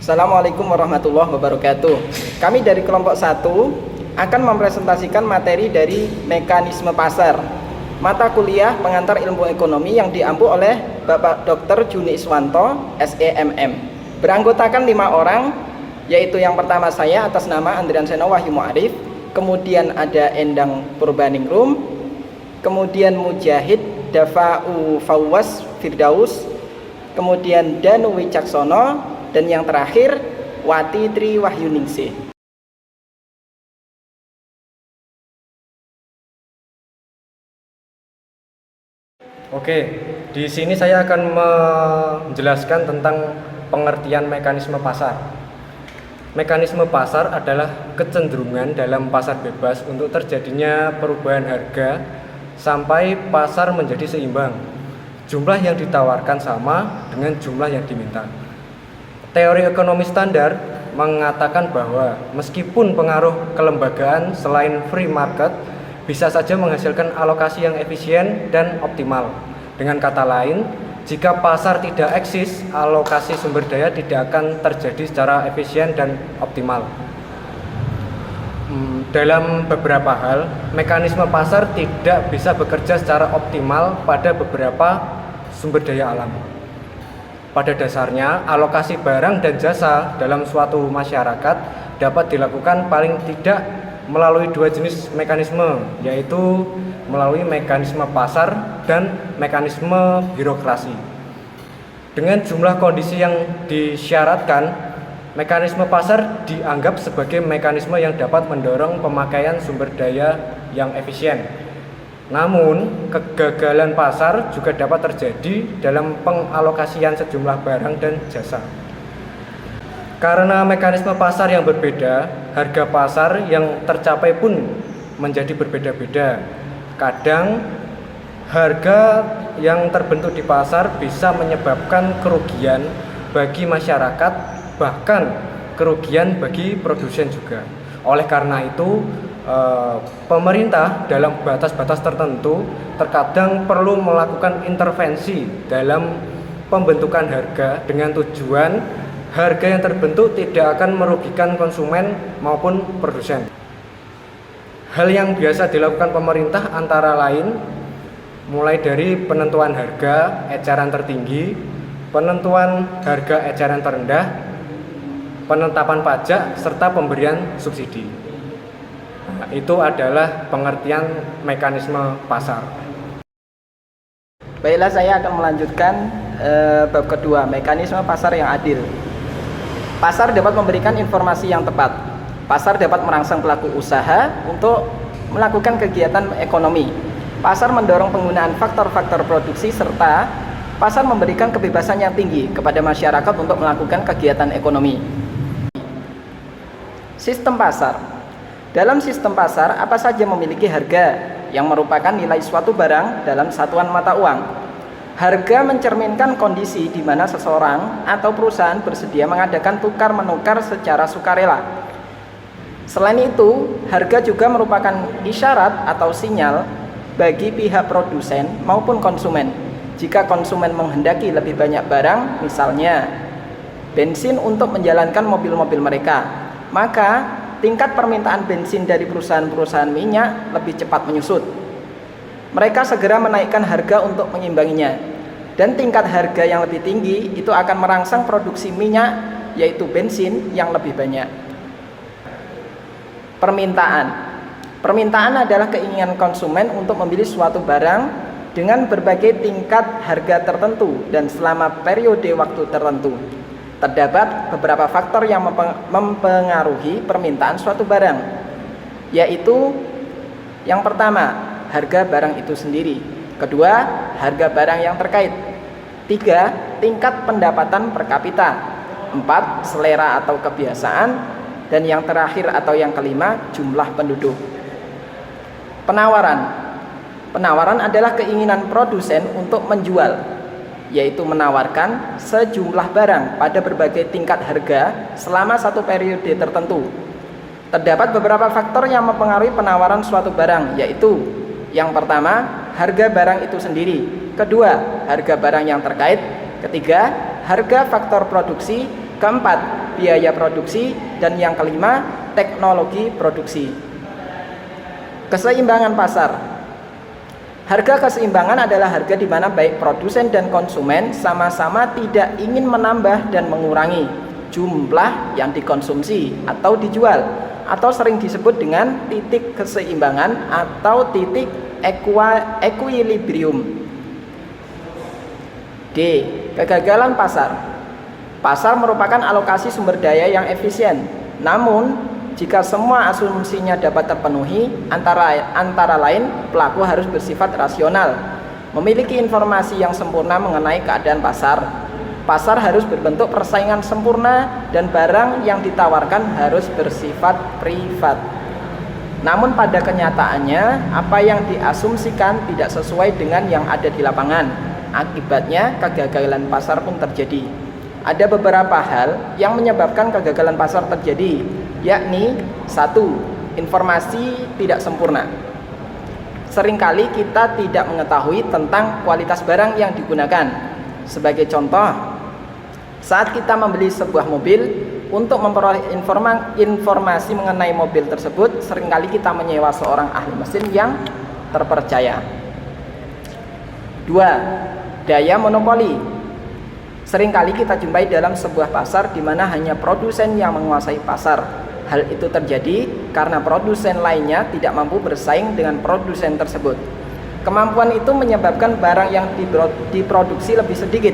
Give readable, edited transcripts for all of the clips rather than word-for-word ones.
Assalamualaikum warahmatullahi wabarakatuh. Kami dari kelompok 1 akan mempresentasikan materi dari mekanisme pasar, mata kuliah pengantar ilmu ekonomi yang diampu oleh Bapak Dr. Juni Iswanto, SEMM. Beranggotakan 5 orang, yaitu yang pertama saya atas nama Andrian Seno Wahyu Mu'arif, kemudian ada Endang Purbaningrum, kemudian Mujahid Dafa'u Fawwas Firdaus, kemudian Danu Wicaksono, dan yang terakhir Wati Tri Wahyuningsih. Oke, di sini saya akan menjelaskan tentang pengertian mekanisme pasar. Mekanisme pasar adalah kecenderungan dalam pasar bebas untuk terjadinya perubahan harga sampai pasar menjadi seimbang. Jumlah yang ditawarkan sama dengan jumlah yang diminta. Teori ekonomi standar mengatakan bahwa meskipun pengaruh kelembagaan selain free market bisa saja menghasilkan alokasi yang efisien dan optimal. Dengan kata lain, jika pasar tidak eksis, alokasi sumber daya tidak akan terjadi secara efisien dan optimal. Dalam beberapa hal, mekanisme pasar tidak bisa bekerja secara optimal pada beberapa sumber daya alam. Pada dasarnya, alokasi barang dan jasa dalam suatu masyarakat dapat dilakukan paling tidak melalui 2 jenis mekanisme, yaitu melalui mekanisme pasar dan mekanisme birokrasi. Dengan jumlah kondisi yang disyaratkan, mekanisme pasar dianggap sebagai mekanisme yang dapat mendorong pemakaian sumber daya yang efisien. Namun, kegagalan pasar juga dapat terjadi dalam pengalokasian sejumlah barang dan jasa. Karena mekanisme pasar yang berbeda, harga pasar yang tercapai pun menjadi berbeda-beda. Kadang, harga yang terbentuk di pasar bisa menyebabkan kerugian bagi masyarakat, bahkan kerugian bagi produsen juga. Oleh karena itu, pemerintah dalam batas-batas tertentu terkadang perlu melakukan intervensi dalam pembentukan harga dengan tujuan harga yang terbentuk tidak akan merugikan konsumen maupun produsen. Hal yang biasa dilakukan pemerintah antara lain mulai dari penentuan harga eceran tertinggi, penentuan harga eceran terendah, penetapan pajak, serta pemberian subsidi. Itu adalah pengertian mekanisme pasar. Baiklah, saya akan melanjutkan bab kedua, mekanisme pasar yang adil. Pasar dapat memberikan informasi yang tepat. Pasar dapat merangsang pelaku usaha untuk melakukan kegiatan ekonomi. Pasar mendorong penggunaan faktor-faktor produksi serta pasar memberikan kebebasan yang tinggi kepada masyarakat untuk melakukan kegiatan ekonomi. Sistem pasar. Dalam sistem pasar, apa saja memiliki harga yang merupakan nilai suatu barang dalam satuan mata uang. Harga mencerminkan kondisi di mana seseorang atau perusahaan bersedia mengadakan tukar-menukar secara sukarela. Selain itu, harga juga merupakan isyarat atau sinyal bagi pihak produsen maupun konsumen. Jika konsumen menghendaki lebih banyak barang, misalnya bensin untuk menjalankan mobil-mobil mereka, maka tingkat permintaan bensin dari perusahaan-perusahaan minyak lebih cepat menyusut. Mereka segera menaikkan harga untuk mengimbanginya. Dan tingkat harga yang lebih tinggi itu akan merangsang produksi minyak, yaitu bensin yang lebih banyak. Permintaan. Permintaan adalah keinginan konsumen untuk membeli suatu barang dengan berbagai tingkat harga tertentu dan selama periode waktu tertentu. Terdapat beberapa faktor yang mempengaruhi permintaan suatu barang, yaitu yang pertama, harga barang itu sendiri. Kedua, harga barang yang terkait. 3, tingkat pendapatan per kapita. 4, selera atau kebiasaan. Dan yang terakhir atau yang kelima, jumlah penduduk. Penawaran. Penawaran adalah keinginan produsen untuk menjual, yaitu menawarkan sejumlah barang pada berbagai tingkat harga selama satu periode tertentu. Terdapat beberapa faktor yang mempengaruhi penawaran suatu barang, yaitu yang pertama, harga barang itu sendiri. Kedua, harga barang yang terkait. Ketiga, harga faktor produksi. Keempat, biaya produksi, dan yang kelima, teknologi produksi. Keseimbangan pasar. Harga keseimbangan adalah harga di mana baik produsen dan konsumen sama-sama tidak ingin menambah dan mengurangi jumlah yang dikonsumsi atau dijual, atau sering disebut dengan titik keseimbangan atau titik equilibrium. D. Kegagalan pasar. Pasar merupakan alokasi sumber daya yang efisien. Namun, jika semua asumsinya dapat terpenuhi, antara lain pelaku harus bersifat rasional, memiliki informasi yang sempurna mengenai keadaan pasar. Pasar harus berbentuk persaingan sempurna dan barang yang ditawarkan harus bersifat privat. Namun pada kenyataannya, apa yang diasumsikan tidak sesuai dengan yang ada di lapangan. Akibatnya, kegagalan pasar pun terjadi. Ada beberapa hal yang menyebabkan kegagalan pasar terjadi, yakni 1. Informasi tidak sempurna. Seringkali kita tidak mengetahui tentang kualitas barang yang digunakan. Sebagai contoh, saat kita membeli sebuah mobil, untuk memperoleh informasi mengenai mobil tersebut, seringkali kita menyewa seorang ahli mesin yang terpercaya. 2. Daya monopoli. Seringkali kita jumpai dalam sebuah pasar di mana hanya produsen yang menguasai pasar. Hal itu terjadi karena produsen lainnya tidak mampu bersaing dengan produsen tersebut. Kemampuan itu menyebabkan barang yang diproduksi lebih sedikit,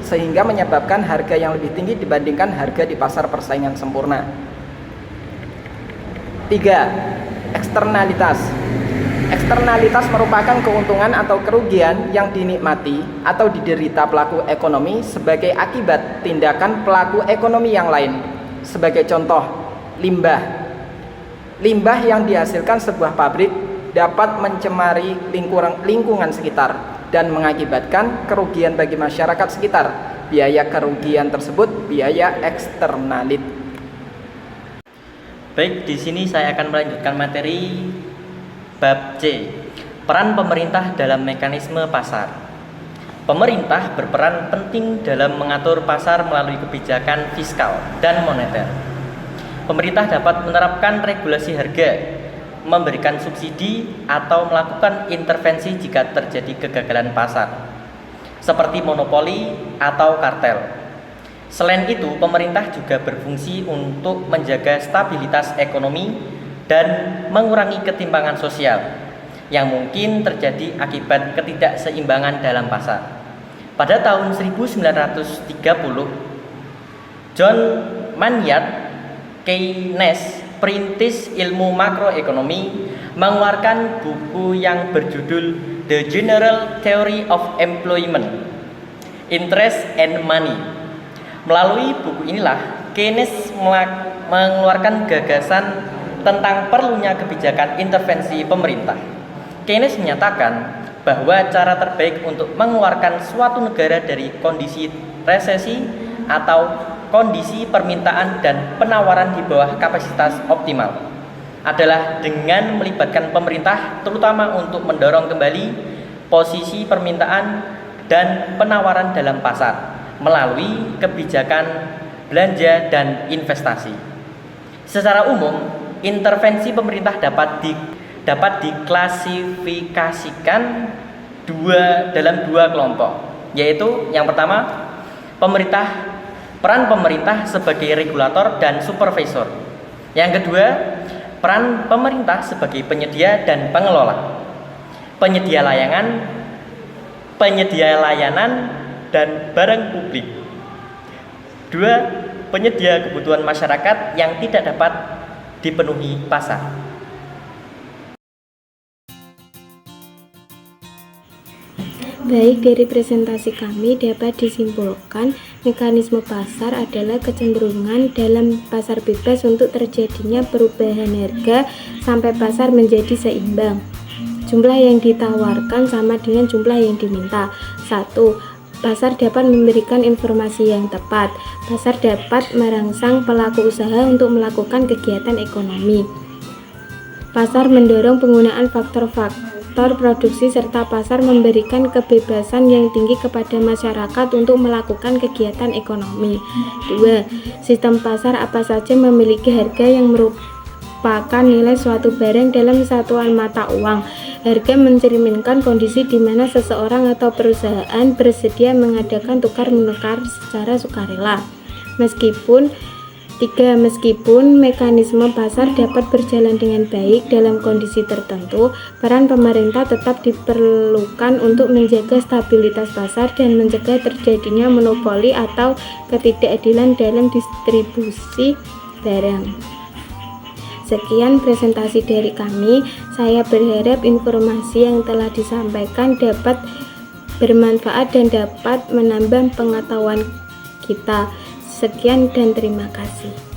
sehingga menyebabkan harga yang lebih tinggi dibandingkan harga di pasar persaingan sempurna. 3. Eksternalitas. Eksternalitas merupakan keuntungan atau kerugian yang dinikmati atau diderita pelaku ekonomi sebagai akibat tindakan pelaku ekonomi yang lain. Sebagai contoh, limbah. Limbah yang dihasilkan sebuah pabrik dapat mencemari lingkungan sekitar dan mengakibatkan kerugian bagi masyarakat sekitar. Biaya kerugian tersebut biaya eksternalit. Baik, di sini saya akan melanjutkan materi Bab C. Peran pemerintah dalam mekanisme pasar. Pemerintah berperan penting dalam mengatur pasar melalui kebijakan fiskal dan moneter. Pemerintah dapat menerapkan regulasi harga, memberikan subsidi, atau melakukan intervensi jika terjadi kegagalan pasar, seperti monopoli atau kartel. Selain itu, pemerintah juga berfungsi untuk menjaga stabilitas ekonomi dan mengurangi ketimpangan sosial yang mungkin terjadi akibat ketidakseimbangan dalam pasar. Pada tahun 1930, John Maynard Keynes, perintis ilmu makroekonomi, mengeluarkan buku yang berjudul The General Theory of Employment, Interest and Money. Melalui buku inilah Keynes mengeluarkan gagasan tentang perlunya kebijakan intervensi pemerintah. Keynes menyatakan bahwa cara terbaik untuk mengeluarkan suatu negara dari kondisi resesi atau kondisi permintaan dan penawaran di bawah kapasitas optimal adalah dengan melibatkan pemerintah, terutama untuk mendorong kembali posisi permintaan dan penawaran dalam pasar melalui kebijakan belanja dan investasi. Secara umum, intervensi pemerintah dapat diklasifikasikan dalam dua kelompok, yaitu yang pertama, peran pemerintah sebagai regulator dan supervisor. Yang kedua, peran pemerintah sebagai penyedia dan pengelola, penyedia layanan dan barang publik. Dua, penyedia kebutuhan masyarakat yang tidak dapat dipenuhi pasar. Baik, dari presentasi kami dapat disimpulkan mekanisme pasar adalah kecenderungan dalam pasar bebas untuk terjadinya perubahan harga sampai pasar menjadi seimbang. Jumlah yang ditawarkan sama dengan jumlah yang diminta. 1. Pasar dapat memberikan informasi yang tepat. Pasar dapat merangsang pelaku usaha untuk melakukan kegiatan ekonomi. Pasar mendorong penggunaan faktor faktor produksi serta pasar memberikan kebebasan yang tinggi kepada masyarakat untuk melakukan kegiatan ekonomi. 2. Sistem pasar apa saja memiliki harga yang merupakan nilai suatu barang dalam satuan mata uang. Harga mencerminkan kondisi di mana seseorang atau perusahaan bersedia mengadakan tukar-menukar secara sukarela. Meskipun mekanisme pasar dapat berjalan dengan baik dalam kondisi tertentu, peran pemerintah tetap diperlukan untuk menjaga stabilitas pasar dan mencegah terjadinya monopoli atau ketidakadilan dalam distribusi barang. Sekian presentasi dari kami. Saya berharap informasi yang telah disampaikan dapat bermanfaat dan dapat menambah pengetahuan kita. Sekian dan terima kasih.